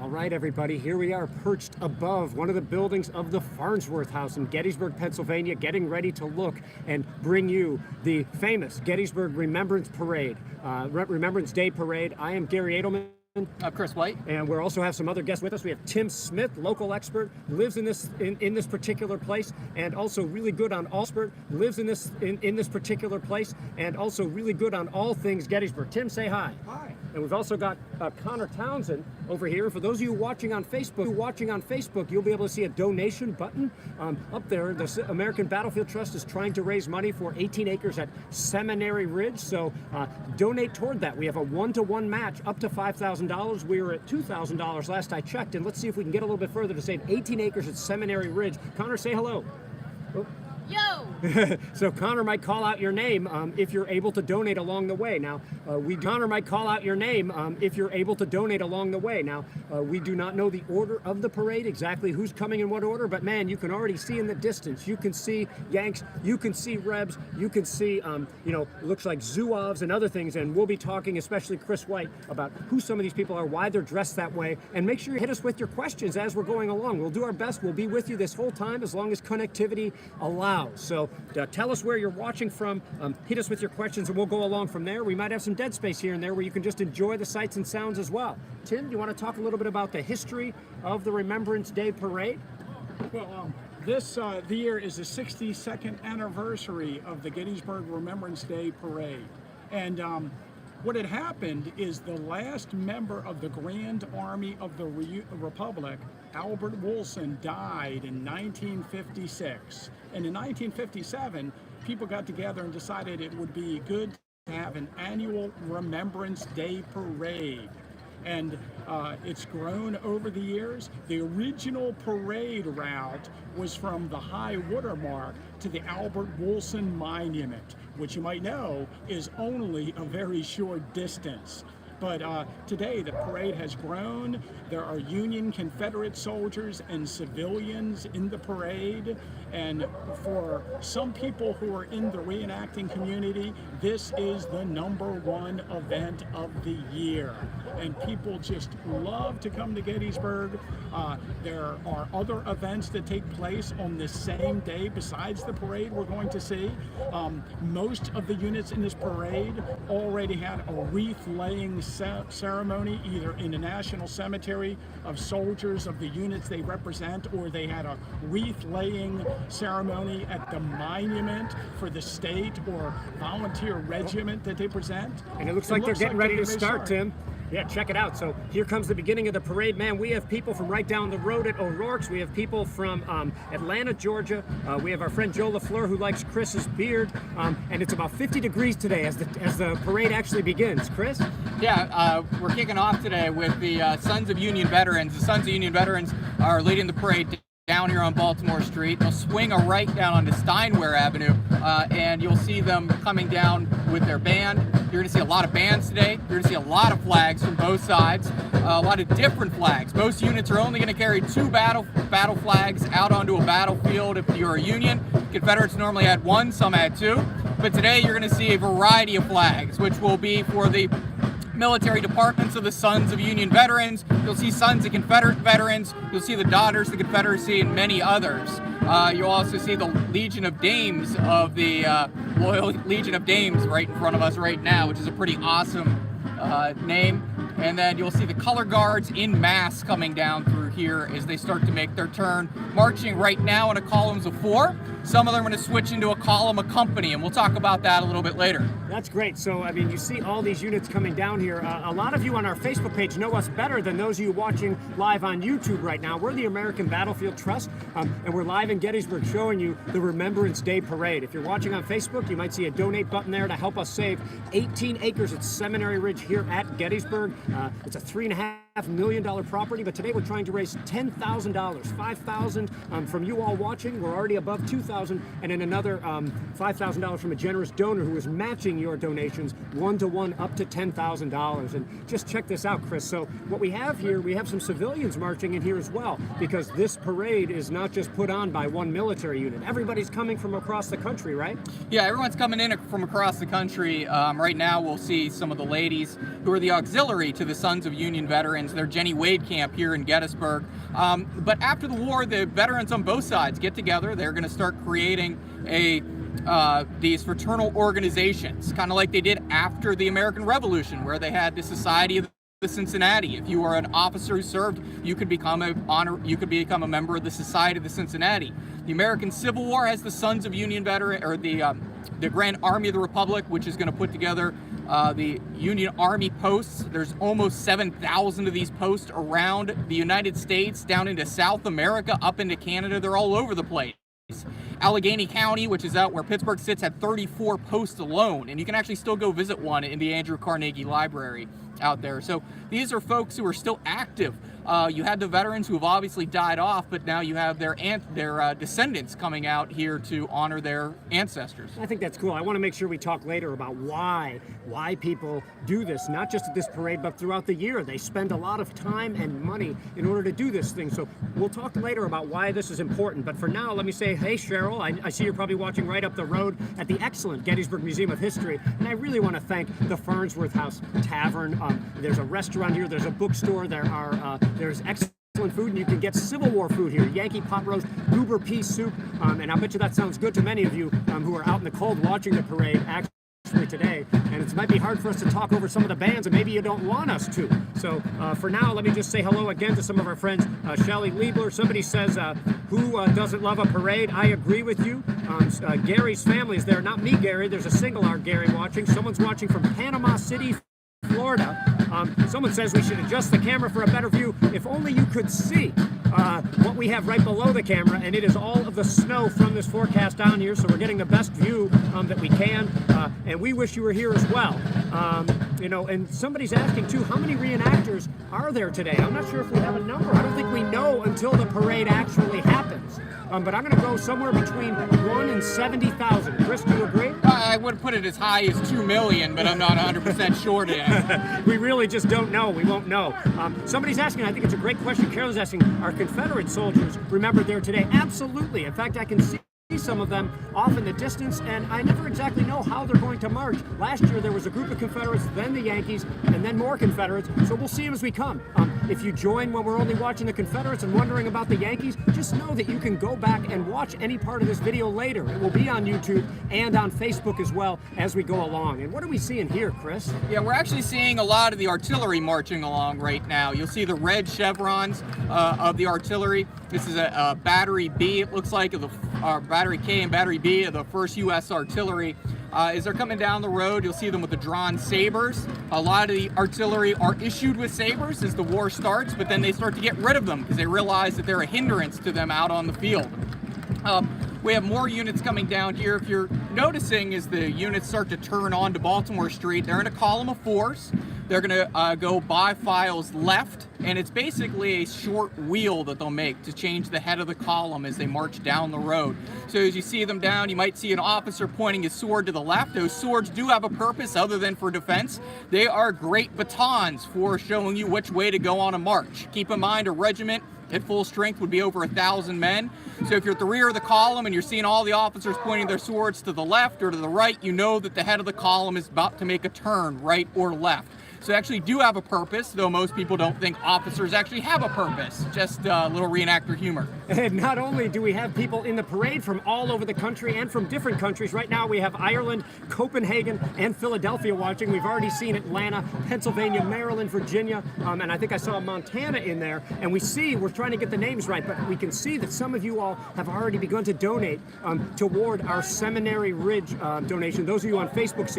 All right, everybody, here we are perched above one of the buildings of the Farnsworth House in Gettysburg, Pennsylvania, getting ready to look and bring you the famous Gettysburg Remembrance Parade, Remembrance Day Parade. I am Gary Edelman. I'm Chris White. And we also have some other guests with us. We have Tim Smith, local expert, lives in this particular place, and also really good on all lives in this particular place, and also really good on all things Gettysburg. Tim, say hi. Hi. And we've also got Connor Townsend over here. For those of you watching on Facebook, you'll be able to see a donation button up there. The American Battlefield Trust is trying to raise money for 18 acres at Seminary Ridge, so donate toward that. We have a one-to-one match up to $5,000. We were at $2,000 last I checked, and let's see if we can get a little bit further to save 18 acres at Seminary Ridge. Connor, say hello. Oh. Yo! So Connor might call out your name if you're able to donate along the way. Now, Connor might call out your name if you're able to donate along the way. Now, we do not know the order of the parade, exactly who's coming in what order, but man, you can already see in the distance. You can see Yanks, you can see Rebs, you can see, looks like Zouaves and other things, and we'll be talking, especially Chris White, about who some of these people are, why they're dressed that way, and make sure you hit us with your questions as we're going along. We'll do our best. We'll be with you this whole time as long as connectivity allows. So tell us where you're watching from, hit us with your questions, and we'll go along from there. We might have some dead space here and there where you can just enjoy the sights and sounds as well. Tim, do you want to talk a little bit about the history of the Remembrance Day Parade? Well, this year is the 62nd anniversary of the Gettysburg Remembrance Day Parade. And what had happened is the last member of the Grand Army of the Republic, Albert Wilson, died in 1956. And in 1957, people got together and decided it would be good to have an annual Remembrance Day Parade. And it's grown over the years. The original parade route was from the high water mark to the Albert Wilson Monument, which you might know is only a very short distance. But today the parade has grown. There are Union, Confederate soldiers and civilians in the parade. And for some people who are in the reenacting community, this is the #1 event of the year. And people just love to come to Gettysburg. There are other events that take place on the same day besides the parade we're going to see. Most of the units in this parade already had a wreath-laying ceremony, either in the National Cemetery of soldiers of the units they represent, or they had a wreath-laying ceremony at the monument for the state or volunteer regiment that they present. And it looks like they're getting ready to start, Tim. Yeah, check it out. So here comes the beginning of the parade. Man, we have people from right down the road at O'Rourke's. We have people from Atlanta, Georgia. We have our friend Joe LaFleur who likes Chris's beard. And it's about 50 degrees today as the parade actually begins. Chris? Yeah, we're kicking off today with the Sons of Union Veterans. The Sons of Union Veterans are leading the parade down here on Baltimore Street. They'll swing a right down onto Steinware Avenue, and you'll see them coming down with their band. You're going to see a lot of bands today. You're going to see a lot of flags from both sides, a lot of different flags. Most units are only going to carry 2 battle flags out onto a battlefield if you're a Union. Confederates normally had 1, some had 2. But today you're going to see a variety of flags, which will be for the military departments of the Sons of Union Veterans. You'll see Sons of Confederate Veterans. You'll see the Daughters of the Confederacy and many others. You'll also see the Legion of Dames of the Loyal Legion of Dames right in front of us right now, which is a pretty awesome name. And then you'll see the color guards in mass coming down through here as they start to make their turn, marching right now in a columns of 4. Some of them are going to switch into a column of company, and we'll talk about that a little bit later. That's great. So, I mean, you see all these units coming down here. A lot of you on our Facebook page know us better than those of you watching live on YouTube right now. We're the American Battlefield Trust, and we're live in Gettysburg showing you the Remembrance Day Parade. If you're watching on Facebook, you might see a donate button there to help us save 18 acres at Seminary Ridge here at Gettysburg. It's a $3.5 million property, but today we're trying to raise $10,000, $5,000 from you all watching. We're already above $2,000, and then another $5,000 from a generous donor who is matching your donations 1-to-1 up to $10,000. And just check this out, Chris. So what we have here, we have some civilians marching in here as well, because this parade is not just put on by one military unit. Everybody's coming from across the country, right? Yeah, everyone's coming in from across the country. Right now we'll see some of the ladies who are the auxiliary to the Sons of Union Veterans veterans, their Jenny Wade camp here in Gettysburg. But after the war, the veterans on both sides get together. They're going to start creating these fraternal organizations, kind of like they did after the American Revolution, where they had the Society of the Cincinnati. If you were an officer who served, you could become a member of the Society of the Cincinnati. The American Civil War has the Sons of Union Veterans, or the Grand Army of the Republic, which is going to put together the Union Army posts. There's almost 7,000 of these posts around the United States, down into South America, up into Canada. They're all over the place. Allegheny County, which is out where Pittsburgh sits, had 34 posts alone, and you can actually still go visit one in the Andrew Carnegie Library out there. So these are folks who are still active. You had the veterans who have obviously died off, but now you have their descendants coming out here to honor their ancestors. I think that's cool. I want to make sure we talk later about why people do this, not just at this parade, but throughout the year. They spend a lot of time and money in order to do this thing. So we'll talk later about why this is important. But for now, let me say, hey, Cheryl, I see you're probably watching right up the road at the excellent Gettysburg Museum of History. And I really want to thank the Farnsworth House Tavern. There's a restaurant here. There's a bookstore. There's excellent food, and you can get Civil War food here. Yankee pot roast, goober pea soup, and I bet you that sounds good to many of you who are out in the cold watching the parade actually today. And it might be hard for us to talk over some of the bands, and maybe you don't want us to. So for now, let me just say hello again to some of our friends. Shelley Liebler, somebody says, who doesn't love a parade? I agree with you. Gary's family is there. Not me, Gary. There's a single art Gary watching. Someone's watching from Panama City, Florida. Someone says we should adjust the camera for a better view. If only you could see what we have right below the camera, and it is all of the snow from this forecast down here, so we're getting the best view that we can, and we wish you were here as well. And somebody's asking too, how many reenactors are there today? I'm not sure if we have a number. I don't think we know until the parade actually happens. But I'm going to go somewhere between 1 and 70,000. Chris, do you agree? I would put it as high as 2 million, but I'm not 100% sure today. We really just don't know. We won't know. Somebody's asking, I think it's a great question. Carol's asking, are Confederate soldiers remembered there today? Absolutely. In fact, I can see some of them off in the distance, and I never exactly know how they're going to march. Last year there was a group of Confederates, then the Yankees, and then more Confederates, so we'll see them as we come. If you join when we're only watching the Confederates and wondering about the Yankees, just know that you can go back and watch any part of this video later. It will be on YouTube and on Facebook as well as we go along. And what are we seeing here, Chris? Yeah, we're actually seeing a lot of the artillery marching along right now. You'll see the red chevrons of the artillery. This is a Battery B, it looks like, of the Battery K and Battery B of the 1st U.S. Artillery. As they're coming down the road, you'll see them with the drawn sabers. A lot of the artillery are issued with sabers as the war starts, but then they start to get rid of them because they realize that they're a hindrance to them out on the field. We have more units coming down here. If you're noticing, as the units start to turn onto Baltimore Street, they're in a column of 4s. They're going to go by files left, and it's basically a short wheel that they'll make to change the head of the column as they march down the road. So as you see them down, you might see an officer pointing his sword to the left. Those swords do have a purpose other than for defense. They are great batons for showing you which way to go on a march. Keep in mind, a regiment at full strength would be over 1,000 men. So if you're at the rear of the column and you're seeing all the officers pointing their swords to the left or to the right, you know that the head of the column is about to make a turn, right or left. So they actually do have a purpose, though most people don't think officers actually have a purpose. Just a little reenactor humor. And not only do we have people in the parade from all over the country and from different countries. Right now we have Ireland, Copenhagen, and Philadelphia watching. We've already seen Atlanta, Pennsylvania, Maryland, Virginia, and I think I saw Montana in there. And we're trying to get the names right, but we can see that some of you all have already begun to donate toward our Seminary Ridge donation. Those of you on Facebook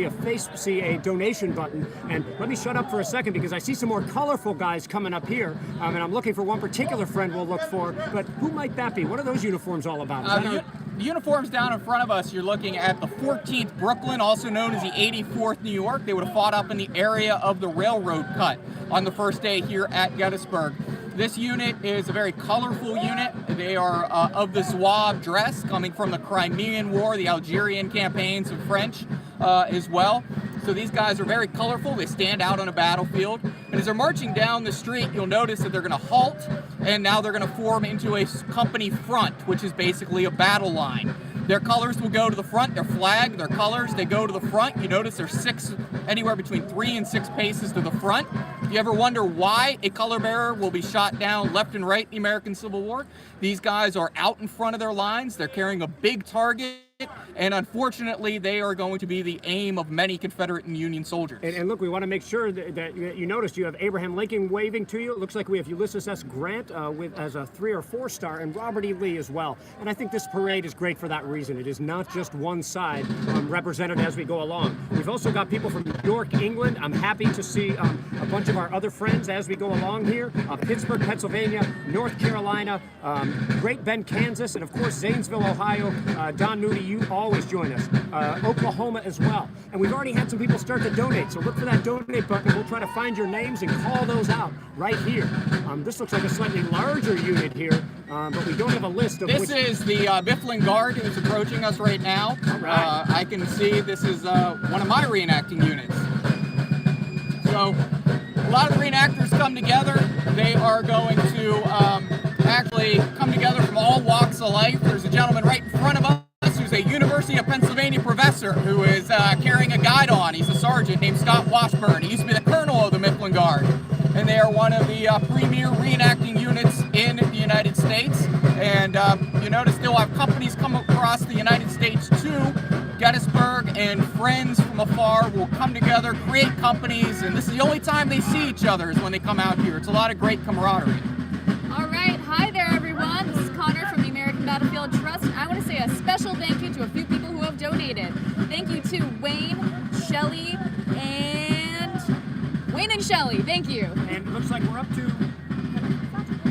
see a donation button. And let me shut up for a second because I see some more colorful guys coming up here, and I'm looking for one particular friend we'll look for, but who might that be? What are those uniforms all about? The uniforms down in front of us, you're looking at the 14th Brooklyn, also known as the 84th New York. They would have fought up in the area of the railroad cut on the first day here at Gettysburg. This unit is a very colorful unit. They are of the Zouave dress, coming from the Crimean War, the Algerian campaigns of French as well. So these guys are very colorful. They stand out on a battlefield. And as they're marching down the street, you'll notice that they're going to halt, and now they're going to form into a company front, which is basically a battle line. Their colors will go to the front, their flag, their colors, they go to the front. You notice they're anywhere between 3 and 6 paces to the front. If you ever wonder why a color bearer will be shot down left and right in the American Civil War, these guys are out in front of their lines. They're carrying a big target. And unfortunately, they are going to be the aim of many Confederate and Union soldiers. And look, we want to make sure that you noticed you have Abraham Lincoln waving to you. It looks like we have Ulysses S. Grant as a 3 or 4 star, and Robert E. Lee as well. And I think this parade is great for that reason. It is not just one side represented as we go along. We've also got people from York, England. I'm happy to see a bunch of our other friends as we go along here. Pittsburgh, Pennsylvania, North Carolina, Great Bend, Kansas, and of course Zanesville, Ohio. Don Nudie, you always join us. Oklahoma as well. And we've already had some people start to donate, so look for that donate button. We'll try to find your names and call those out right here. This looks like a slightly larger unit here, but we don't have a list of This is the Mifflin Guard who's approaching us right now. All right. I can see this is one of my reenacting units. So a lot of the reenactors come together. They are going to actually come together from all walks of life. There's a gentleman right in front of us who's a University of Pennsylvania professor who is carrying a guide on. He's a sergeant named Scott Washburn. He used to be the colonel of the Mifflin Guard. And they are one of the premier reenacting units in the United States. And you notice they'll have companies come across the United States too. Gettysburg and friends from afar will come together, create companies, and this is the only time they see each other is when they come out here. It's a lot of great camaraderie. All right, hi there everyone. This is Connor from the American Battlefield Trust. I want to say a special thank you to a few people who have donated. Thank you to Wayne, Shelley, and Shelley. Thank you. And it looks like we're up to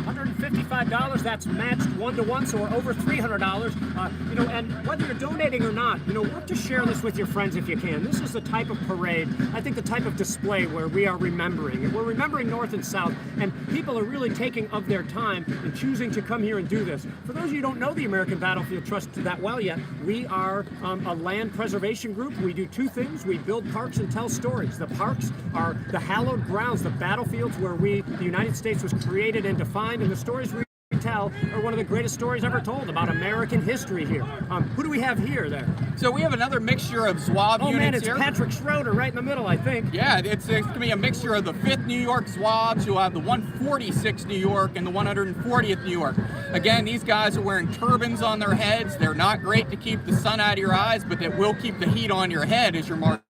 $155. That's matched 1-to-1, so we're over $300. And whether you're donating or not, work to share this with your friends if you can. This is the type of parade, I think the type of display where we are remembering. And we're remembering North and South, and people are really taking of their time and choosing to come here and do this. For those of you who don't know the American Battlefield Trust that well yet, we are a land preservation group. We do 2 things. We build parks and tell stories. The parks are the hallowed grounds, the battlefields where the United States was created and defined, and the stories we tell are one of the greatest stories ever told about American history here. Who do we have here there? So we have another mixture of Zouave units man, it's here. Patrick Schroeder right in the middle, I think. Yeah, it's going to be a mixture of the 5th New York Zouaves, who have the 146th New York and the 140th New York. Again, these guys are wearing turbans on their heads. They're not great to keep the sun out of your eyes, but they will keep the heat on your head as you're marching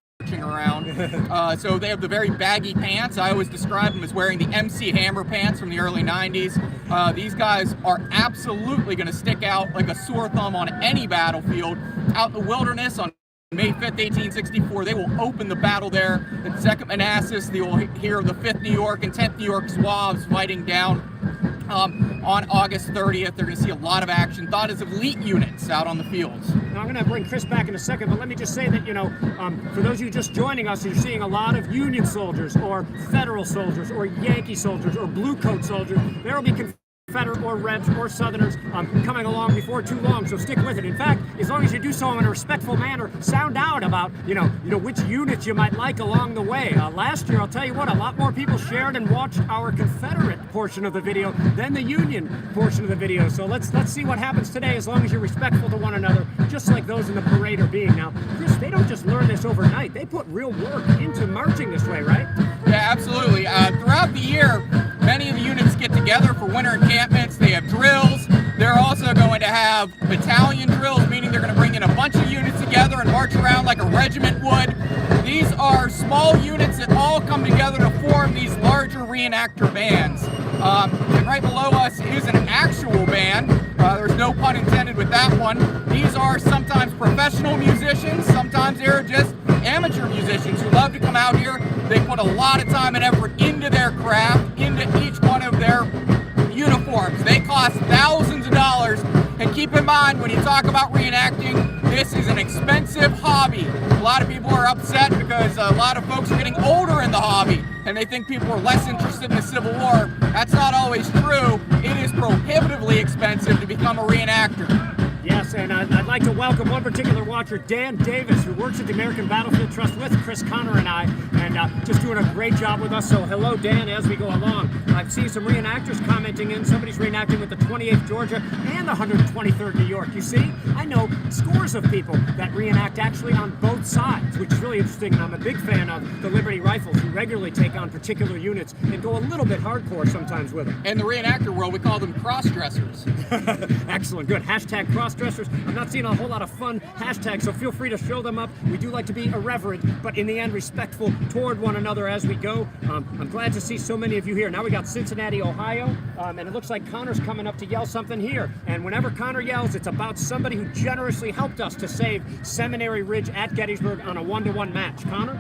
around. So they have the very baggy pants. I always describe them as wearing the MC Hammer pants from the early 90s. These guys are absolutely going to stick out like a sore thumb on any battlefield. Out in the wilderness on May 5th, 1864, they will open the battle there at 2nd Manassas. They will hear the 5th New York and 10th New York Zouaves fighting down on August 30th. They're going to see a lot of action. Thought as elite units out on the fields. Now, I'm going to bring Chris back in a second, but let me just say that, for those of you just joining us, you're seeing a lot of Union soldiers or Federal soldiers or Yankee soldiers or Blue Coat soldiers. There will be Confederate or Rebs or Southerners coming along before too long, so stick with it. In fact, as long as you do so in a respectful manner, sound out about, which units you might like along the way. Last year, I'll tell you what, a lot more people shared and watched our Confederate portion of the video than the Union portion of the video. So let's see what happens today, as long as you're respectful to one another, just like those in the parade are being. Now, Chris, they don't just learn this overnight. They put real work into marching this way, right? Yeah, absolutely. Throughout the year, many of the units get together for winter encampments. They have drills. They're also going to have battalion drills, meaning they're going to bring in a bunch of units together and march around like a regiment would. These are small units that all come together to form these larger reenactor bands. And right below us is an actual band. There's no pun intended with that one. These are sometimes professional musicians, sometimes they're just amateur musicians who love to come out here. They put a lot of time and effort into their craft, into each one of their uniforms. They cost thousands of dollars. And keep in mind, when you talk about reenacting, this is an expensive hobby. A lot of people are upset because a lot of folks are getting older in the hobby and they think people are less interested in the Civil War. That's not always true. It is prohibitively expensive to become a reenactor. Yes, and I'd like to welcome one particular watcher, Dan Davis, who works at the American Battlefield Trust with Chris Connor and I, and just doing a great job with us. So hello, Dan, as we go along. I've seen some reenactors commenting in. Somebody's reenacting with the 28th Georgia and the 123rd New York. You see, I know scores of people that reenact actually on both sides, which is really interesting, and I'm a big fan of the Liberty Rifles, who regularly take on particular units and go a little bit hardcore sometimes with them. In the reenactor world, we call them cross-dressers. Excellent, good. Hashtag cross-dressers. I'm not seeing a whole lot of fun hashtags, so feel free to show them up. We do like to be irreverent, but in the end, respectful toward one another as we go. I'm glad to see so many of you here. Now we got Cincinnati, Ohio, and it looks like Connor's coming up to yell something here. And whenever Connor yells, it's about somebody who generously helped us to save Seminary Ridge at Gettysburg on a 1-to-1 match. Connor?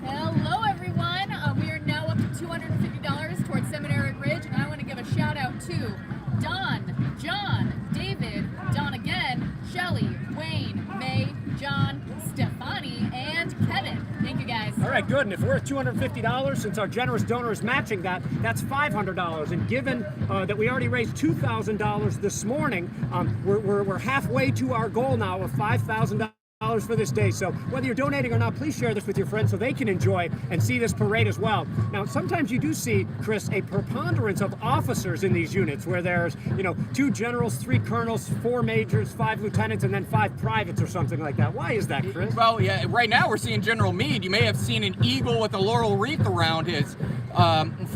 Hello, everyone. We are now up to $250 towards Seminary Ridge, and I want to give a shout out to Don, John, David, Don again, Shelly, Wayne, May, John, Stefani, and Kevin. Thank you, guys. All right, good. And if we're at $250, since our generous donor is matching that, that's $500. And given that we already raised $2,000 this morning, we're halfway to our goal now of $5,000 for this day. So whether you're donating or not, please share this with your friends so they can enjoy and see this parade as well. Now, sometimes you do see, Chris, a preponderance of officers in these units where there's, 2 generals, 3 colonels, 4 majors, 5 lieutenants, and then 5 privates or something like that. Why is that, Chris? Well, yeah, right now we're seeing General Meade. You may have seen an eagle with a laurel wreath around his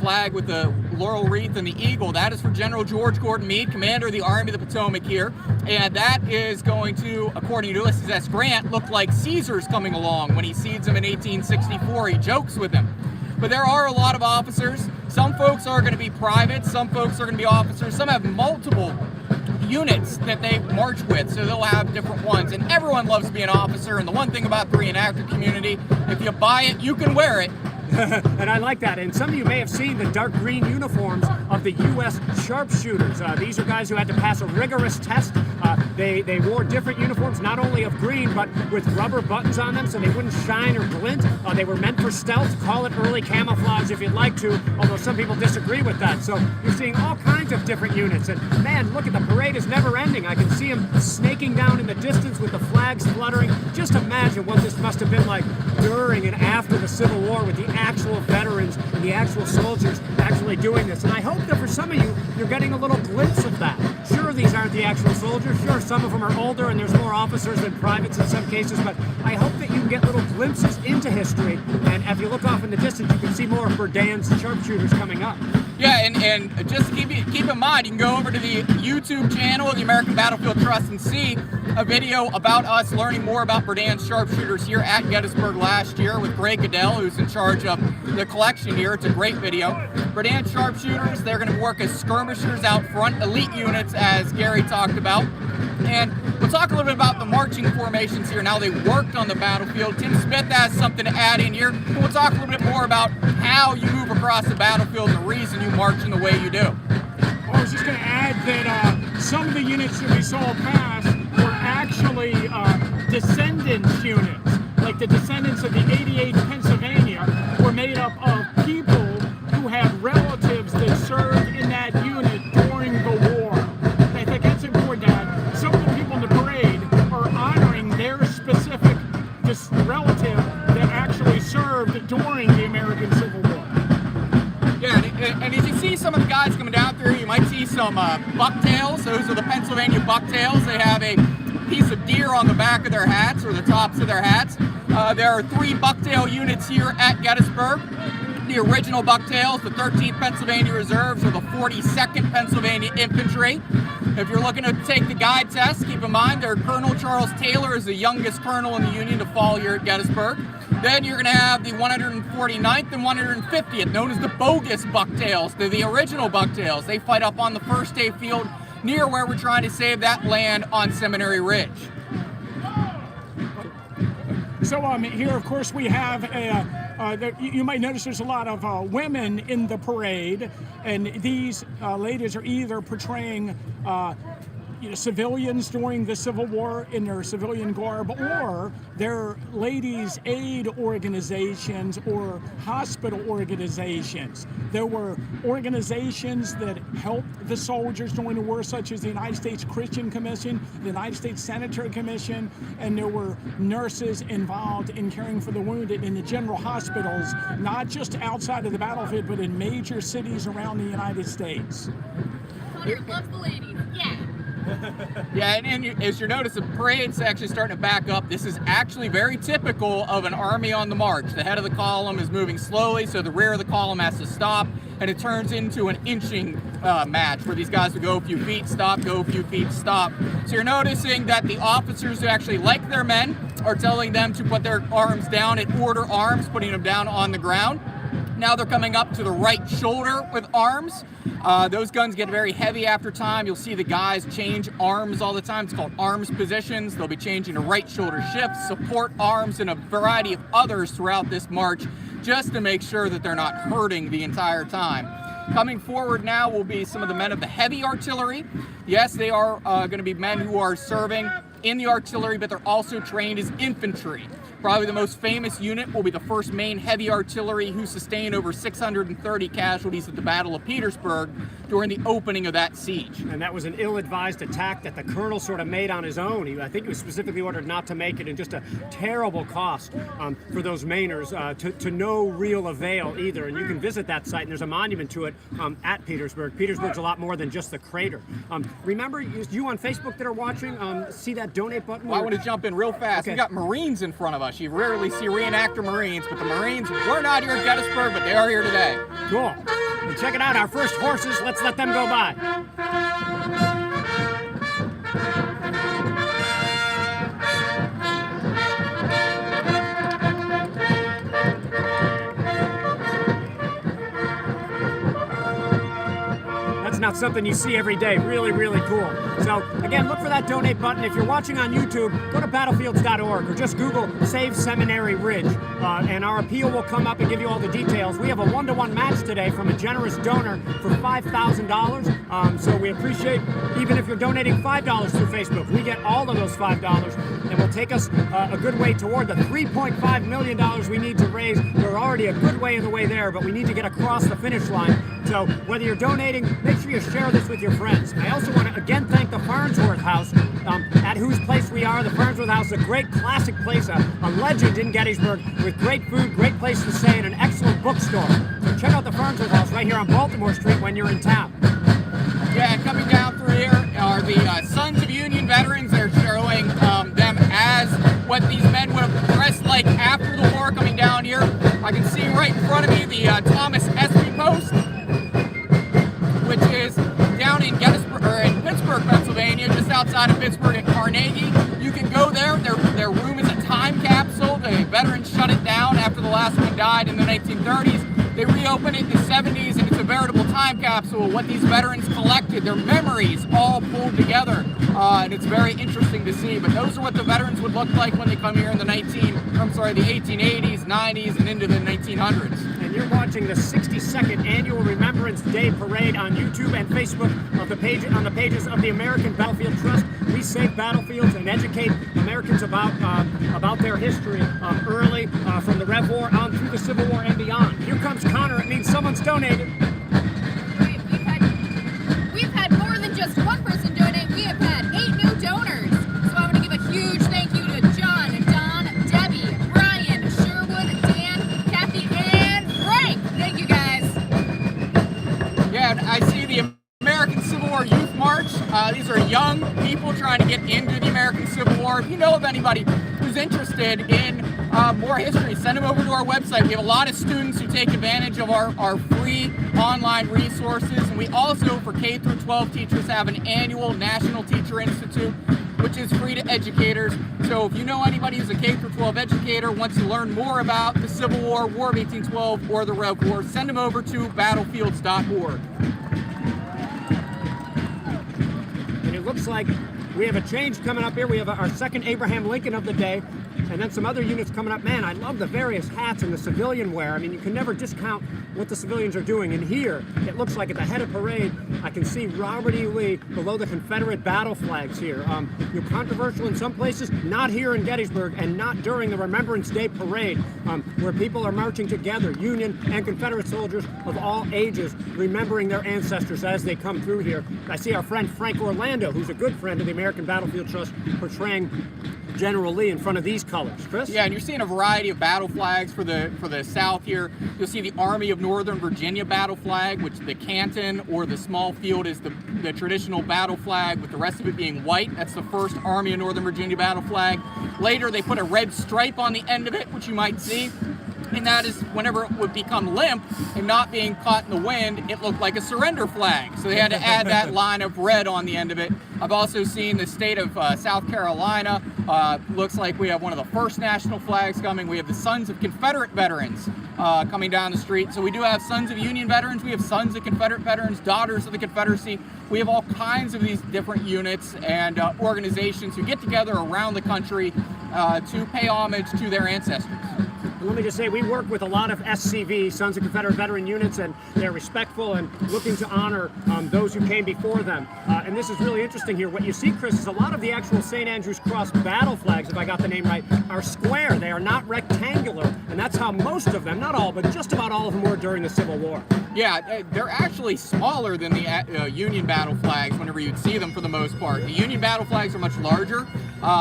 flag with the laurel wreath and the eagle. That is for General George Gordon Meade, commander of the Army of the Potomac here. And that is going to, according to Ulysses S. Grant, look like Caesar's coming along when he sees him in 1864. He jokes with him. But there are a lot of officers. Some folks are going to be privates. Some folks are going to be officers. Some have multiple units that they march with, so they'll have different ones. And everyone loves to be an officer. And the one thing about the reenactor community, if you buy it, you can wear it. And I like that. And some of you may have seen the dark green uniforms of the U.S. Sharpshooters. These are guys who had to pass a rigorous test. They wore different uniforms, not only of green, but with rubber buttons on them so they wouldn't shine or glint. They were meant for stealth. Call it early camouflage if you'd like to, although some people disagree with that. So you're seeing all kinds of different units. And man, look at the parade is never ending. I can see them snaking down in the distance with the flags fluttering. Just imagine what this must have been like during and after the Civil War with the actual veterans and the actual soldiers actually doing this. And I hope that for some of you, you're getting a little glimpse of that. Sure, these aren't the actual soldiers. Sure, some of them are older and there's more officers than privates in some cases, but I hope that you can get little glimpses into history. And if you look off in the distance, you can see more of Berdan's Sharpshooters coming up. Yeah, and just keep in mind, you can go over to the YouTube channel of the American Battlefield Trust and see a video about us learning more about Berdan's Sharpshooters here at Gettysburg last year with Greg Goodell, who's in charge of the collection here. It's a great video. Berdan's Sharpshooters, they're going to work as skirmishers out front, elite units, as Gary talked about. And we'll talk a little bit about the marching formations here and how they worked on the battlefield. Tim Smith has something to add in here. We'll talk a little bit more about how you move across the battlefield and the reason you march in the way you do. Well, I was just going to add that some of the units that we saw pass were actually descendants units. Like the descendants of the 88th Pennsylvania were made up of people who had relatives that served in that unit during the war. I think that's important to add. Some of the people in the parade are honoring their specific relative that actually served during the American Civil War. Yeah, and as you see some of the guys coming down through, you might see some bucktails. Those are the Pennsylvania bucktails. They have a piece of deer on the back of their hats, or the tops of their hats. There are 3 bucktail units here at Gettysburg. The original bucktails, the 13th Pennsylvania Reserves, or the 42nd Pennsylvania Infantry. If you're looking to take the guide test, keep in mind their Colonel Charles Taylor is the youngest colonel in the Union to fall here at Gettysburg. Then you're going to have the 149th and 150th, known as the bogus bucktails. They're the original bucktails. They fight up on the first day field near where we're trying to save that land on Seminary Ridge. So here, of course, we have you might notice there's a lot of women in the parade, and these ladies are either portraying civilians during the Civil War in their civilian garb, or they're ladies' aid organizations or hospital organizations. There were organizations that helped the soldiers during the war, such as the United States Christian Commission, the United States Sanitary Commission, and there were nurses involved in caring for the wounded in the general hospitals, not just outside of the battlefield, but in major cities around the United States. Hunter loves the ladies. Yeah. Yeah, and as you notice, the parade's actually starting to back up. This is actually very typical of an army on the march. The head of the column is moving slowly, so the rear of the column has to stop, and it turns into an inching match where these guys will go a few feet, stop, go a few feet, stop. So you're noticing that the officers who actually like their men are telling them to put their arms down and order arms, putting them down on the ground. Now they're coming up to the right shoulder with arms. Those guns get very heavy after time. You'll see the guys change arms all the time. It's called arms positions. They'll be changing to right shoulder shifts, support arms, and a variety of others throughout this march, just to make sure that they're not hurting the entire time. Coming forward now will be some of the men of the heavy artillery. Yes, they are going to be men who are serving in the artillery, but they're also trained as infantry. Probably the most famous unit will be the 1st Maine Heavy Artillery, who sustained over 630 casualties at the Battle of Petersburg during the opening of that siege. And that was an ill-advised attack that the colonel sort of made on his own. I think he was specifically ordered not to make it, and just a terrible cost for those Mainers to no real avail either. And you can visit that site, and there's a monument to it at Petersburg. Petersburg's a lot more than just the crater. Remember, you on Facebook that are watching, see that donate button? Well, I want to jump in real fast. Okay. We got Marines in front of us. You rarely see reenactor Marines, but the Marines were not here at Gettysburg, but they are here today. Cool. And check it out, our first horses. Let's let them go by. Not something you see every day. Really, really cool. So again, look for that donate button. If you're watching on YouTube, go to battlefields.org or just Google Save Seminary Ridge, and our appeal will come up and give you all the details. We have a 1-to-1 match today from a generous donor for $5,000. So we appreciate, even if you're donating $5 through Facebook, we get all of those $5, and will take us a good way toward the $3.5 million we need to raise. We're already a good way in the way there, but we need to get across the finish line. So whether you're donating, make sure you share this with your friends. I also want to again thank the Farnsworth House, at whose place we are. The Farnsworth House is a great classic place, a legend in Gettysburg, with great food, great place to stay, and an excellent bookstore. So check out the Farnsworth House right here on Baltimore Street when you're in town. Yeah, and coming down through here are the Sons of Union Veterans. They're showing them as what these men would have dressed like after the war coming down here. I can see right in front of me the Thomas Espy Post, which is down in Gettysburg, or in Pittsburgh, Pennsylvania, just outside of Pittsburgh at Carnegie. You can go there. Their room is a time capsule. The veterans shut it down after the last one died in the 1930s. They reopened it in the 70s, and it's a veritable time capsule of what these veterans collected, their memories all pulled together, and it's very interesting to see. But those are what the veterans would look like when they come here in the 1880s, 90s, and into the 1900s. And you're watching the 62nd Annual Remembrance Day Parade on YouTube and Facebook on the pages of the American Battlefield Trust. We save battlefields and educate Americans about their history early, from the Rev War on through the Civil War and beyond. Here comes Connor. It means someone's donated. We've had more than just one person donate. We have had 8 new donors. So I want to give a huge thank you to John, Don, Debbie, Brian, Sherwood, Dan, Kathy, and Frank. Thank you, guys. Yeah, and I see the American Civil War Youth March. These are young people trying to get into the American Civil War. If you know of anybody who's interested in more history, send them over to our website. We have a lot of students who take advantage of our free online resources. And we also, for K through 12 teachers, have an annual National Teacher Institute, which is free to educators. So if you know anybody who's a K through 12 educator, wants to learn more about the Civil War, War of 1812, or the Rev War, send them over to battlefields.org. And it looks like we have a change coming up here. We have our second Abraham Lincoln of the day. and then some other units coming up. Man, I love the various hats and the civilian wear. I mean, you can never discount what the civilians are doing. And here, it looks like at the head of parade, I can see Robert E. Lee below the Confederate battle flags here. Controversial in some places, not here in Gettysburg, and not during the Remembrance Day parade, where people are marching together, Union and Confederate soldiers of all ages, remembering their ancestors as they come through here. I see our friend Frank Orlando, who's a good friend of the American Battlefield Trust, portraying General Lee in front of these colors. Chris? Yeah, and you're seeing a variety of battle flags for the South here. You'll see the Army of Northern Virginia battle flag, which the canton or the small field is the traditional battle flag, with the rest of it being white. That's the first Army of Northern Virginia battle flag. Later, they put a red stripe on the end of it, which you might see. And that is whenever it would become limp and not being caught in the wind, it looked like a surrender flag. So they had to add that line of red on the end of it. I've also seen the state of South Carolina. Looks like we have one of the first national flags coming. We have the Sons of Confederate Veterans coming down the street. So we do have Sons of Union Veterans. We have Sons of Confederate Veterans, Daughters of the Confederacy. We have all kinds of these different units and organizations who get together around the country to pay homage to their ancestors. Let me just say, we work with a lot of SCV, Sons of Confederate Veteran units, and they're respectful and looking to honor those who came before them. And this is really interesting here. What you see, Chris, is a lot of the actual St. Andrew's Cross battle flags, if I got the name right, are square. They are not rectangular. And that's how most of them, not all, but just about all of them were during the Civil War. Yeah, they're actually smaller than the Union battle flags whenever you'd see them for the most part. The Union battle flags are much larger.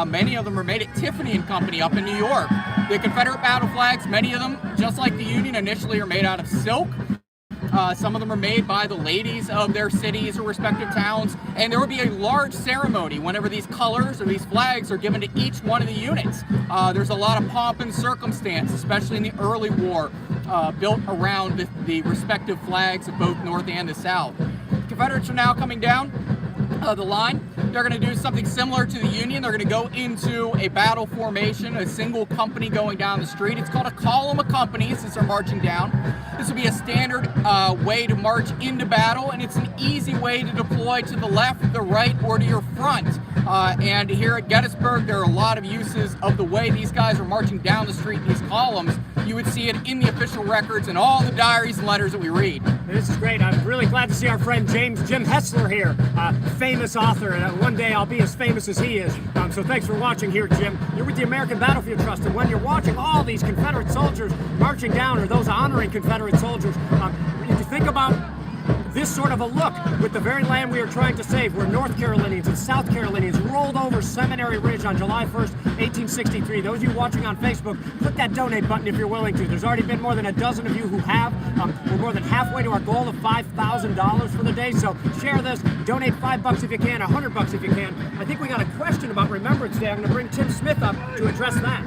Many of them are made at Tiffany & Company up in New York. The Confederate battle flags, many of them, just like the Union initially, are made out of silk. Some of them are made by the ladies of their cities or respective towns, and there will be a large ceremony whenever these colors or these flags are given to each one of the units. There's a lot of pomp and circumstance, especially in the early war, built around the respective flags of both North and the South. Confederates are now coming down the line. They're going to do something similar to the Union. They're going to go into a battle formation, a single company going down the street. It's called a column of companies as they're marching down. This will be a standard way to march into battle, and it's an easy way to deploy to the left, the right, or to your front. And here at Gettysburg, there are a lot of uses of the way these guys are marching down the street in these columns. You would see it in the official records and all the diaries and letters that we read. This is great. I'm really glad to see our friend Jim Hessler here, famous author, and one day I'll be as famous as he is. So thanks for watching here, Jim. You're with the American Battlefield Trust, and when you're watching all these Confederate soldiers marching down, or those honoring Confederate soldiers, if you think about this sort of a look with the very land we are trying to save, where North Carolinians and South Carolinians rolled over Seminary Ridge on July 1st, 1863. Those of you watching on Facebook, click that donate button if you're willing to. There's already been more than a dozen of you who have. We're more than halfway to our goal of $5,000 for the day, so share this. Donate $5 if you can, $100 if you can. I think we got a question about Remembrance Day. I'm going to bring Tim Smith up to address that.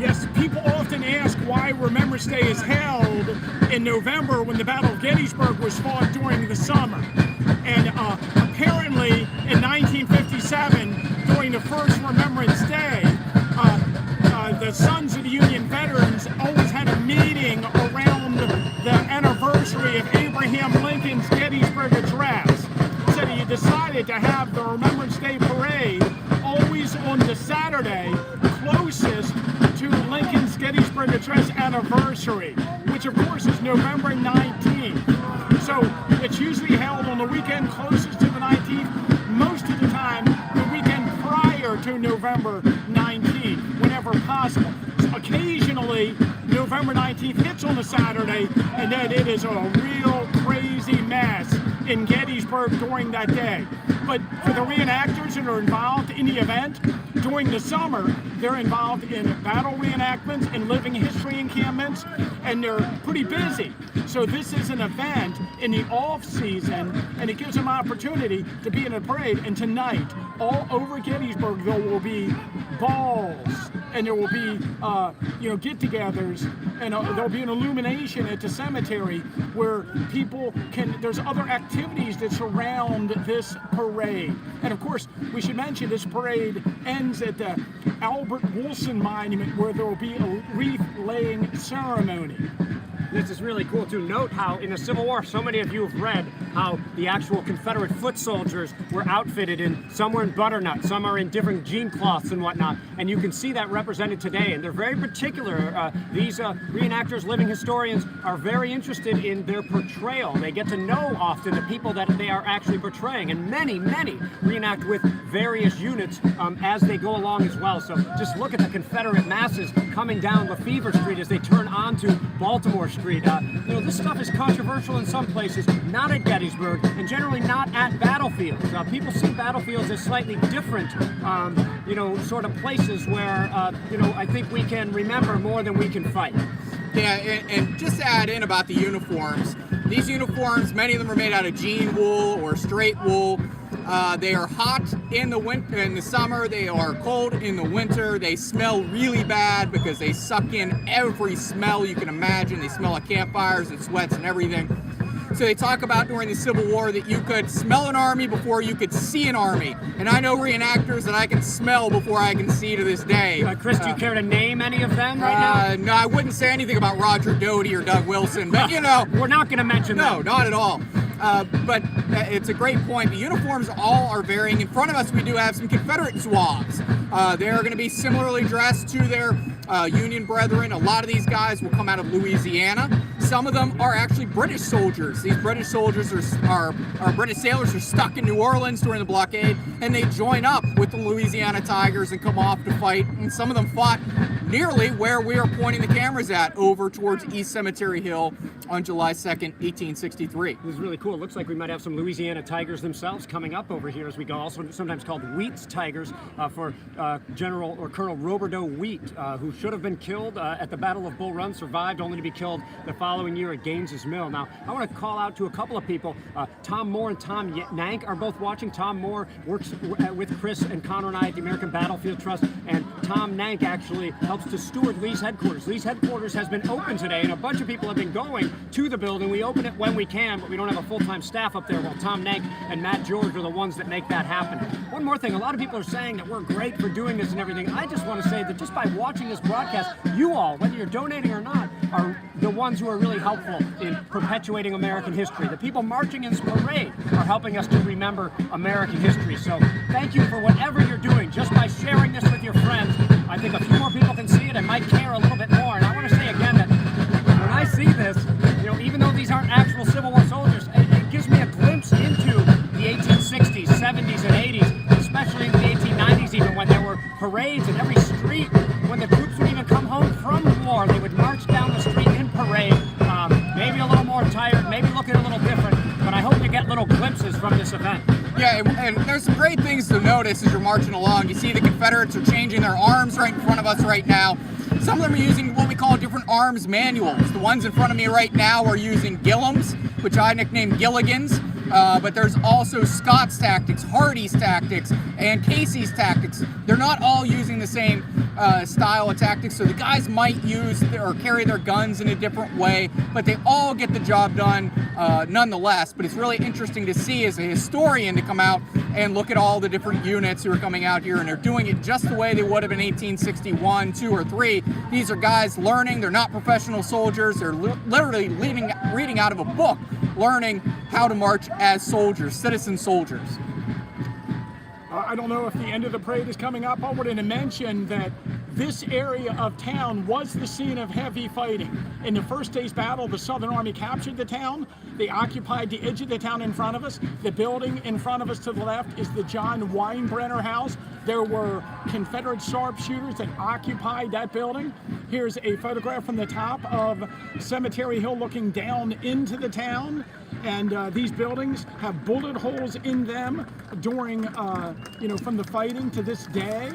Yes, people often ask why Remembrance Day is held in November when the Battle of Gettysburg was fought during the summer. And apparently in 1957, during the first Remembrance Day, the Sons of the Union Veterans always had a meeting around the anniversary of Abraham Lincoln's Gettysburg Address. So he decided to have the Remembrance Day parade always on the Saturday closest to Lincoln's Gettysburg Address anniversary, which of course is November 19th. So it's usually held on the weekend closest to the 19th, most of the time the weekend prior to November 19th, whenever possible. So occasionally, November 19th hits on a Saturday, and then it is a real crazy mess in Gettysburg during that day. But for the reenactors that are involved in the event, during the summer, they're involved in battle reenactments and living history encampments, and they're pretty busy. So this is an event in the off season, and it gives them opportunity to be in a parade. And tonight, all over Gettysburg, there will be balls, and there will be get-togethers, and there'll be an illumination at the cemetery where people can. There's other activities that surround this parade, and of course, we should mention this parade ends at the Albert Wilson Monument, where there will be a wreath-laying ceremony. This is really cool to note how in the Civil War, so many of you have read how the actual Confederate foot soldiers were outfitted in. Some were in butternut, some are in different jean cloths and whatnot. And you can see that represented today. And they're very particular. These reenactors, living historians, are very interested in their portrayal. They get to know often the people that they are actually portraying. And many reenact with various units as they go along as well. So just look at the Confederate masses coming down Lefevre Street as they turn onto Baltimore Street. This stuff is controversial in some places, not at Gettysburg, and generally not at battlefields. People see battlefields as slightly different, sort of places where, I think we can remember more than we can fight. Yeah, and just to add in about the uniforms, these uniforms, many of them are made out of jean wool or straight wool. They are hot in the summer. They are cold in the winter. They smell really bad because they suck in every smell you can imagine. They smell like campfires and sweats and everything. So they talk about during the Civil War that you could smell an army before you could see an army. And I know reenactors that I can smell before I can see to this day. Chris, do you care to name any of them right now? No, I wouldn't say anything about Roger Doty or Doug Wilson, but We're not going to mention them. No, not at all. But it's a great point. The uniforms all are varying. In front of us, we do have some Confederate zouaves. They're going to be similarly dressed to their Union brethren. A lot of these guys will come out of Louisiana. Some of them are actually British soldiers. These British soldiers are British sailors who are stuck in New Orleans during the blockade, and they join up with the Louisiana Tigers and come off to fight. And some of them fought nearly where we are pointing the cameras at, over towards East Cemetery Hill on July 2nd, 1863. This is really cool. It looks like we might have some Louisiana Tigers themselves coming up over here as we go. Also sometimes called Wheat's Tigers for General or Colonel Roberdeau Wheat, who should have been killed at the Battle of Bull Run, survived only to be killed the following year at Gaines's Mill. Now, I want to call out to a couple of people. Tom Moore and Tom Nank are both watching. Tom Moore works with Chris and Connor and I at the American Battlefield Trust, and Tom Nank actually helps to steward Lee's headquarters. Lee's headquarters has been open today, and a bunch of people have been going to the building. We open it when we can, but we don't have a full-time staff up there. Well, Tom Nank and Matt George are the ones that make that happen. One more thing, a lot of people are saying that we're great for doing this and everything. I just want to say that just by watching this broadcast, you all, whether you're donating or not, are the ones who are really helpful in perpetuating American history. The people marching in this parade are helping us to remember American history. So thank you for whatever you're doing. Just by sharing this with your friends, I think a few more people can see it and might care a little bit more. And I want to say again that when I see this, even though these aren't actual Civil War soldiers, it gives me a glimpse into the 1860s, 70s, and 80s, especially in the 1890s even, when there were parades in every street. When the troops would even come home from war, they would march down the street in parade, maybe a little more tired, maybe looking a little different, but I hope you get little glimpses from this event. Yeah, and there's some great things to notice as you're marching along. You see the Confederates are changing their arms right in front of us right now. Some of them are using what we call different arms manuals. The ones in front of me right now are using Gillams, which I nicknamed Gilligan's. But there's also Scott's tactics, Hardy's tactics, and Casey's tactics. They're not all using the same style of tactics, so the guys might use or carry their guns in a different way, but they all get the job done nonetheless. But it's really interesting to see as a historian to come out and look at all the different units who are coming out here, and they're doing it just the way they would have in 1861, 2, or 3. These are guys learning. They're not professional soldiers. They're literally reading out of a book, learning how to march as soldiers, citizen soldiers. I don't know if the end of the parade is coming up. I wanted to mention that this area of town was the scene of heavy fighting. In the first day's battle, the Southern Army captured the town. They occupied the edge of the town in front of us. The building in front of us to the left is the John Weinbrenner House. There were Confederate sharpshooters that occupied that building. Here's a photograph from the top of Cemetery Hill looking down into the town. And these buildings have bullet holes in them during, from the fighting to this day.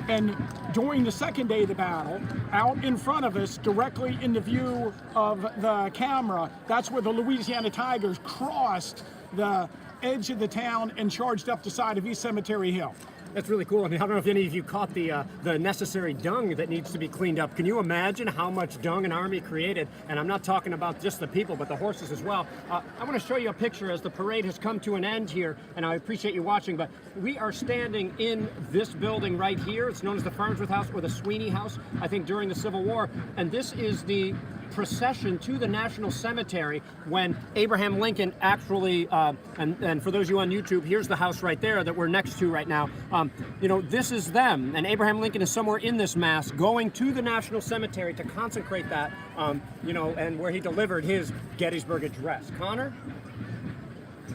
And during the second day of the battle, out in front of us, directly in the view of the camera, that's where the Louisiana Tigers crossed the edge of the town and charged up the side of East Cemetery Hill. That's really cool. And I don't know if any of you caught the necessary dung that needs to be cleaned up. Can you imagine how much dung an army created? And I'm not talking about just the people, but the horses as well. I want to show you a picture as the parade has come to an end here, and I appreciate you watching, but we are standing in this building right here. It's known as the Farnsworth House or the Sweeney House, I think, during the Civil War. And this is the procession to the National Cemetery when Abraham Lincoln actually, and for those of you on YouTube, here's the house right there that we're next to right now. You know, this is them, and Abraham Lincoln is somewhere in this mass going to the National Cemetery to consecrate that, you know, and where he delivered his Gettysburg Address. Connor?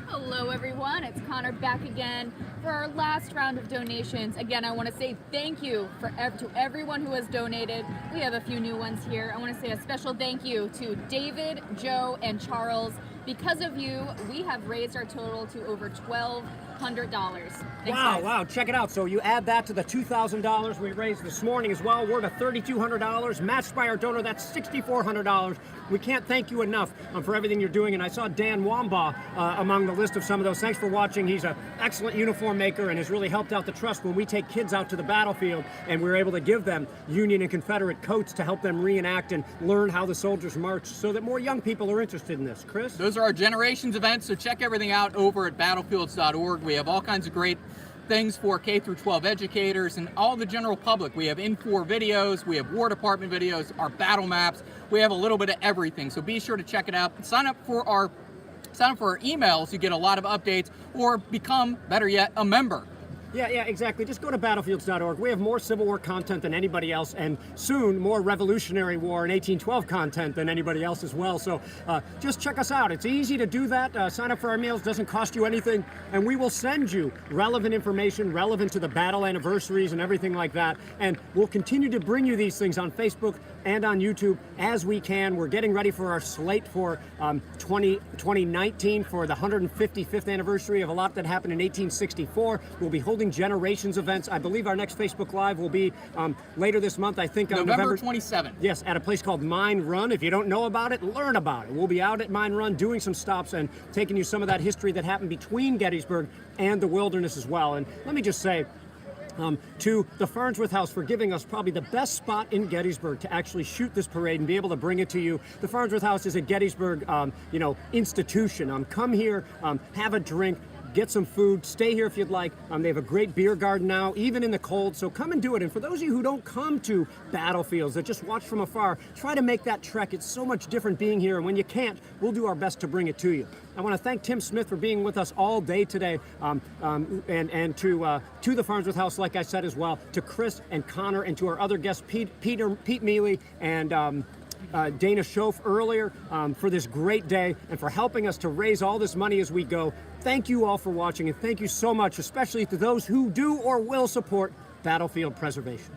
Hello everyone, it's Connor back again for our last round of donations. Again, I want to say thank you to everyone who has donated. We have a few new ones here. I want to say a special thank you to David, Joe, and Charles. Because of you, we have raised our total to over $1,200. Thanks, guys. Wow, check it out. So you add that to the $2,000 we raised this morning as well. We're at $3,200, matched by our donor, that's $6,400. We can't thank you enough for everything you're doing. And I saw Dan Wambaugh among the list of some of those. Thanks for watching. He's an excellent uniform maker and has really helped out the Trust when we take kids out to the battlefield and we're able to give them Union and Confederate coats to help them reenact and learn how the soldiers marched so that more young people are interested in this. Chris? Those are our Generations events, so check everything out over at battlefields.org. We have all kinds of great things for K through 12 educators and all the general public. We have Infor videos, we have War Department videos, our battle maps. We have a little bit of everything, so be sure to check it out. Sign up for our emails. You get a lot of updates, or become, better yet, a member. Yeah, exactly. Just go to battlefields.org. We have more Civil War content than anybody else, and soon more Revolutionary War and 1812 content than anybody else as well. So just check us out. It's easy to do that. Sign up for our emails. Doesn't cost you anything, and we will send you relevant information, relevant to the battle anniversaries and everything like that. And we'll continue to bring you these things on Facebook and on YouTube as we can. We're getting ready for our slate for 2019 for the 155th anniversary of a lot that happened in 1864. We'll be holding Generations events. I believe our next Facebook Live will be later this month. I think on November 27th. Yes, at a place called Mine Run. If you don't know about it, learn about it. We'll be out at Mine Run doing some stops and taking you some of that history that happened between Gettysburg and the Wilderness as well. And let me just say, to the Farnsworth House for giving us probably the best spot in Gettysburg to actually shoot this parade and be able to bring it to you. The Farnsworth House is a Gettysburg, institution. Come here, have a drink, get some food, stay here if you'd like. They have a great beer garden now, even in the cold, so come and do it. And for those of you who don't come to battlefields, that just watch from afar, try to make that trek. It's so much different being here, and when you can't, we'll do our best to bring it to you. I want to thank Tim Smith for being with us all day today, and to the Farnsworth House, like I said as well, to Chris and Connor, and to our other guests, Pete Mealy and Dana Schoaf earlier, for this great day and for helping us to raise all this money as we go. Thank you all for watching, and thank you so much, especially to those who do or will support battlefield preservation.